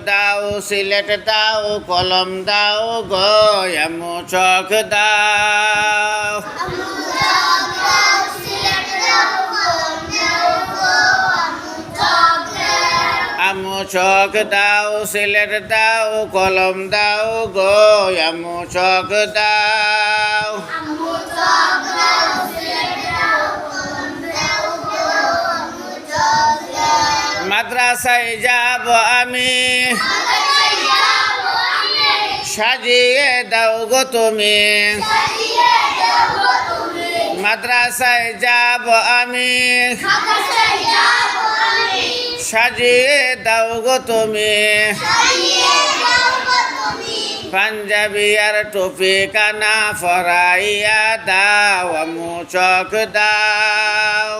দাও সিলেট দাও কলম দাও গো আমু চক দাও আমু চক দাও সিলেট দাও কলম দাও গো আমু চক দাও মাদ্রাসায় যাব আমি সাজিয়ে দাও গো তুমি মাদ্রাসায় যাব আমি সাজিয়ে দাও গো তুমি পাঞ্জাবি আর টুপি কানা ফরাইয়া দাও আমু চক দাও